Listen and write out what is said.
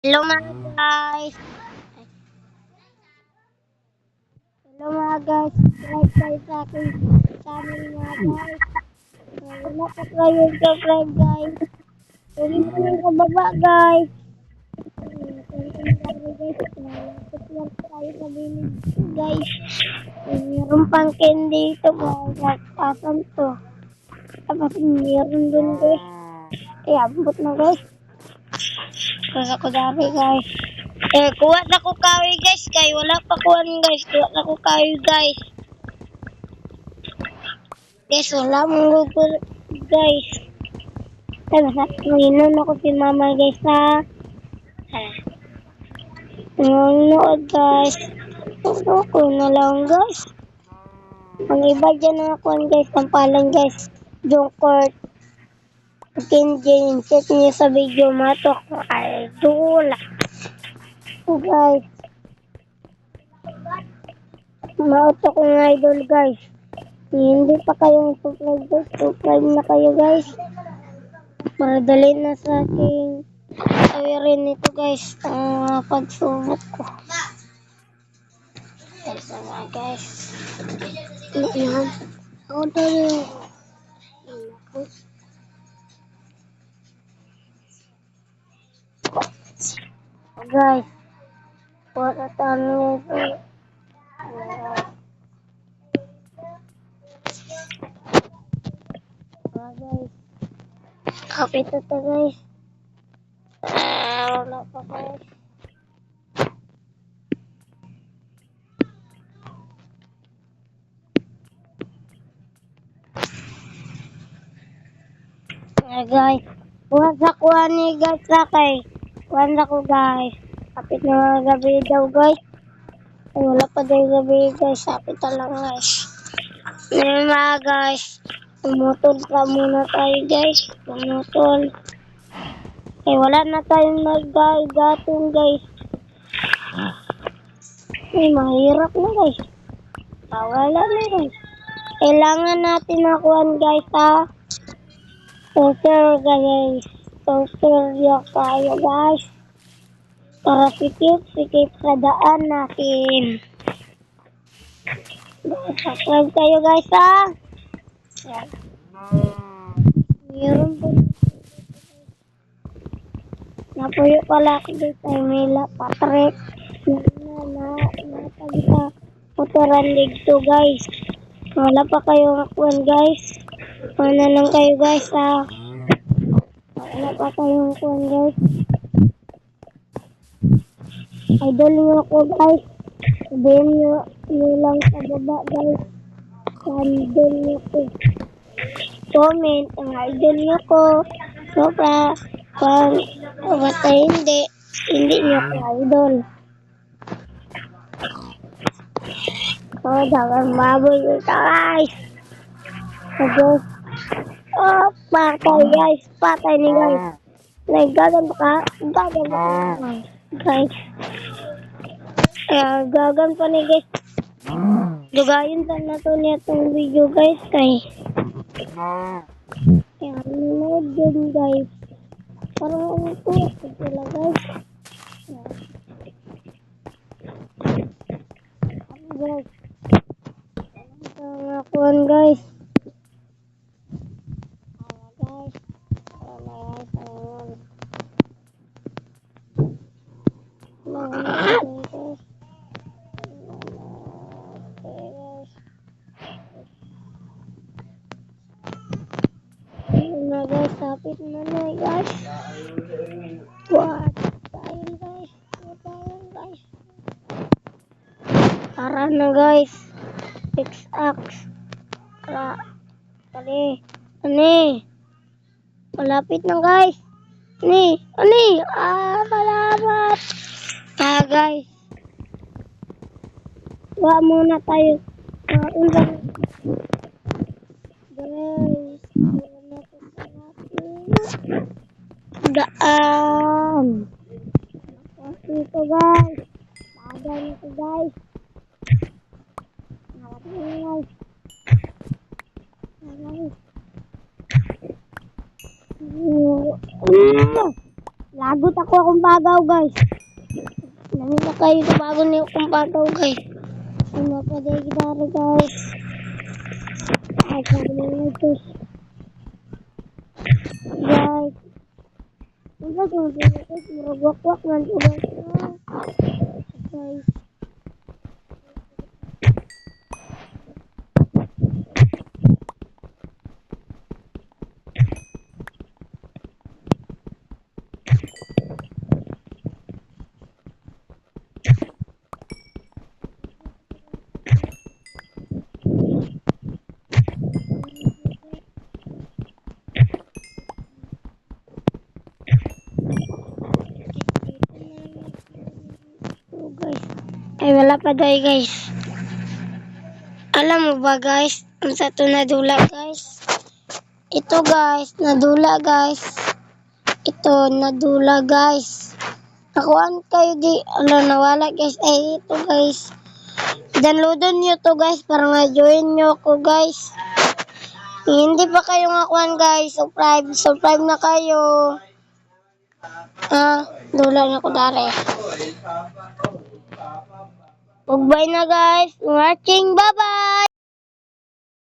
Hello mga guys! Hello mga guys! Subscribe kayo sa aking channel mga guys. Wala pa kayo subscribe guys. Pwede mo yung sa baba guys. Malapit lang tayo sa bilig guys. Meron pang candy ito guys. Asan to? Tapos meron dun guys. Abot na guys. Kaya ko dami guys. Kuha na ko kawi guys. Kaya wala pa kuha guys. Kuha na ko kawi guys. Guys, wala mong gugur guys. Nainom ako si mama guys ha. Nanonood guys. Ako na lang guys. Ang iba dyan na ako guys. Tampalan guys. Jungkort. Kenjin. Set niyo sa video matok. Idol. So guys. Mauto kong idol guys. Hindi pa kayong subscribe guys. Subscribe na kayo guys. Madali na sa aking awirin nito guys. Ang pagsubok ko. Guys, guys. Yan. Ako dali. Guys. Wala tayo nito. Guys. Kapit ito guys. Wala pa guys. Guys. Buwan sa kuha ni guys sakay. Buwan sa ko guys. Kapit na gabi daw guys. Ay, wala pa daw gabi guys. Kapit na lang guys. Mga guys. Tumutol ka muna tayo guys. Tumutol. Wala na tayong nag-gatong guys. Mahirap na guys. Wala na guys. Kailangan natin nakuhan guys ha. Toaster guys. Toaster yung tayo guys. Para sikip sa daan natin. Subscribe kayo guys ha. Yan. Meron po. Napuyo pala ako dito ay Mila Patrick. Natagita puteran dito guys. Wala pa kayo nakuhan guys. Wala lang kayo guys ha. Wala pa kayo nakuhan guys. Idol nyo ako guys. Sabihin nyo lang sa baba guys. Idol nyo ko. Comment ang idol nyo ko. Sobra. Basta hindi nyo ko idol. Jangan mabul guys. Guys. Patay guys. Patay ni guys. Gagan pa guys. Gagan pa ni guys. Dugayin sa na to niya itong video guys. Nanonood din guys. Parang ito. Sila guys. Guys. Nakuhan guys. Guys. Guys, sapit na guys. What? Tayo guys. Tara na guys. Pickaxe. Tali. Malapit na guys. Salamat. Guys. Wa muna tayo. Guys. Daan. Ito guys. Tagan ito guys. Lago Nabot ako akong pagaw guys. Namita kayo sa bago niyo akong pagaw guys. Ano pa day gitara guys. Ay, sabi niyo guys. Guys. Ang gagawin ko guys. Murag-wakwak man ko guys. Guys. Oh, guys. Ay, wala pa day guys. Alam mo ba guys? Ang sa to nadula guys. Ito guys. Nadula guys. Ito nadula guys. Nakuhaan kayo di. Ano, nawala guys. Ay, ito guys. Downloadan nyo to guys. Para nga-join nyo ko guys. Hindi pa kayo nakuhaan guys. Subscribe na kayo. Dula na ko dari. Goodbye na guys. Watching. Bye-bye.